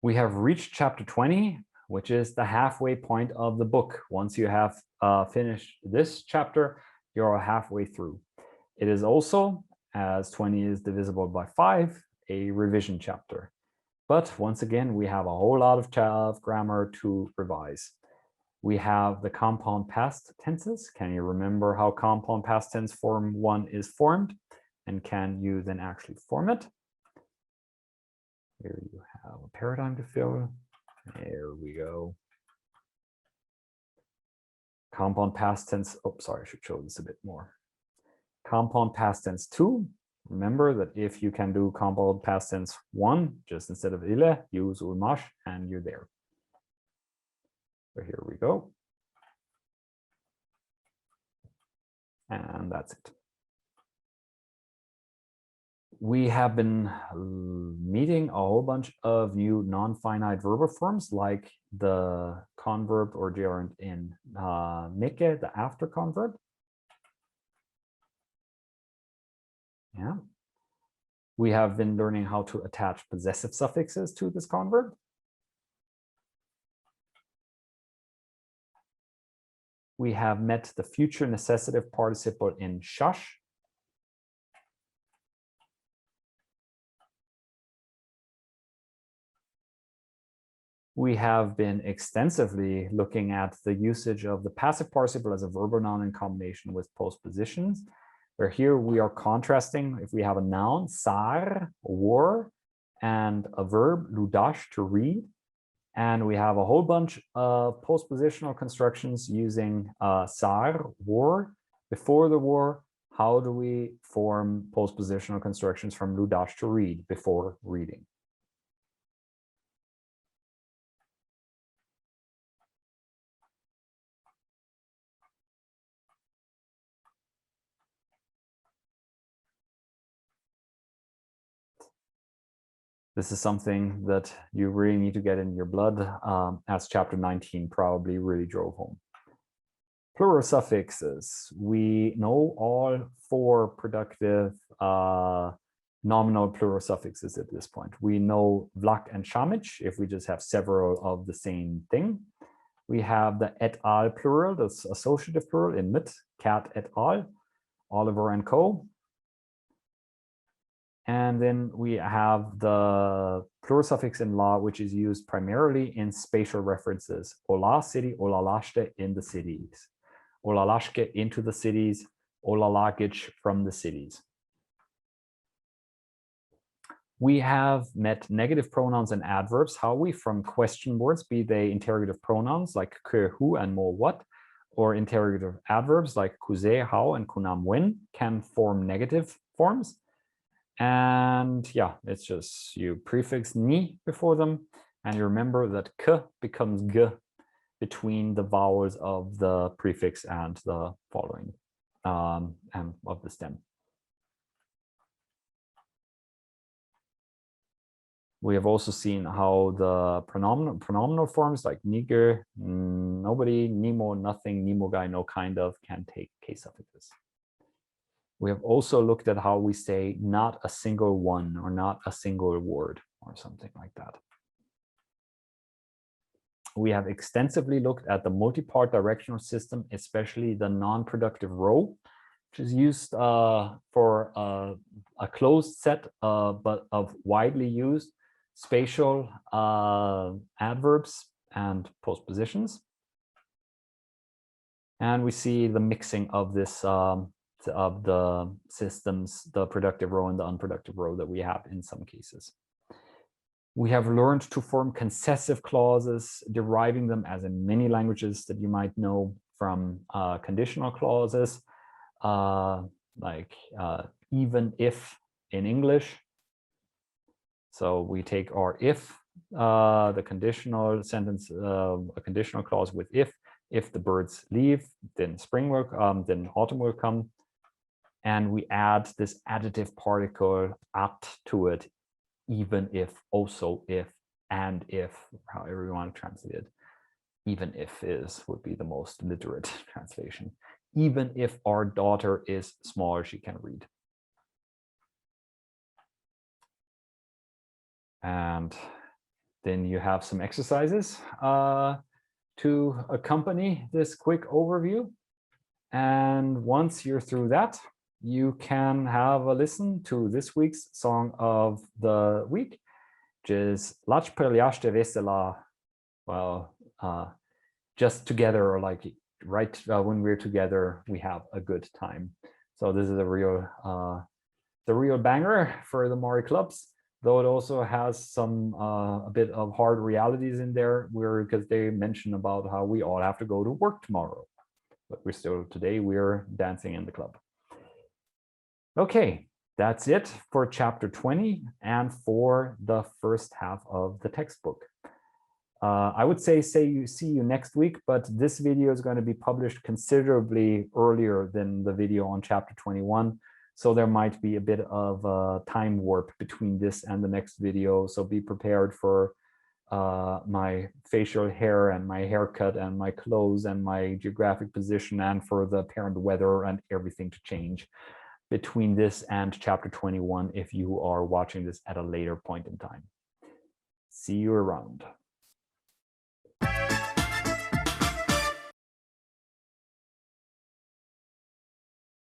We have reached chapter 20, which is the halfway point of the book. Once you have finished this chapter, you're halfway through. It is also, as 20 is divisible by 5, a revision chapter. But once again, we have a whole lot of grammar to revise. We have the compound past tenses. Can you remember how compound past tense form 1 is formed? And can you then actually form it? Here you have a paradigm to fill. There we go. Compound past tense. Oh, sorry, I should show this a bit more. Compound past tense 2. Remember that if you can do compound past tense 1, just instead of ille, use ulmash, and you're there. So here we go. And that's it. We have been meeting a whole bunch of new non-finite verbal forms like the converb or gerund in Micke, the after converb. Yeah. We have been learning how to attach possessive suffixes to this converb. We have met the future necessitive participle in shash. We have been extensively looking at the usage of the passive participle as a verbal noun in combination with postpositions, where here we are contrasting if we have a noun, sar, war, and a verb, ludash, to read. And we have a whole bunch of postpositional constructions using sar, war, before the war. How do we form postpositional constructions from ludash, to read, before reading? This is something that you really need to get in your blood, as chapter 19 probably really drove home. Plural suffixes. We know all 4 productive nominal plural suffixes at this point. We know vlak and shamich if we just have several of the same thing. We have the et al plural, that's associative plural in mit, cat et al, Oliver and co. And then we have the plural suffix in la, which is used primarily in spatial references. Ola city, olalashte in the cities. Olalashke into the cities, olalagich from the cities. We have met negative pronouns and adverbs. How we from question words, be they interrogative pronouns like que, who, and mo, what, or interrogative adverbs like kuse, how, and kunam, when, can form negative forms. And yeah, it's just you prefix ni before them, and you remember that k becomes g between the vowels of the prefix and the following and of the stem. We have also seen how the pronominal forms like nigger, nobody, nimo, nothing, nimo guy, no kind of, can take case suffixes. We have also looked at how we say not a single one or not a single word or something like that. We have extensively looked at the multi-part directional system, especially the non-productive row, which is used for a closed set but of widely used spatial adverbs and postpositions. And we see the mixing of this of the systems, the productive row and the unproductive row that we have in some cases. We have learned to form concessive clauses, deriving them as in many languages that you might know from conditional clauses, like even if in English. So we take our if, the conditional sentence, a conditional clause with if the birds leave, then spring will then autumn will come. And we add this additive particle at to it, even if, also if, and if, however you want to translate it. Even if would be the most literate translation. Even if our daughter is small, she can read. And Then you have some exercises to accompany this quick overview. And once you're through that, you can have a listen to this week's song of the week, which is Lach Perliaste Vesela. Well, just together, or like right when we're together, we have a good time. So this is a real banger for the Maury clubs, though it also has some a bit of hard realities in there, because they mention about how we all have to go to work tomorrow, but we're dancing in the club. Okay, that's it for chapter 20 and for the first half of the textbook. I would say see you next week, but this video is going to be published considerably earlier than the video on chapter 21. So there might be a bit of a time warp between this and the next video. So be prepared for my facial hair and my haircut and my clothes and my geographic position and for the apparent weather and everything to change between this and chapter 21 if you are watching this at a later point in time. See you around.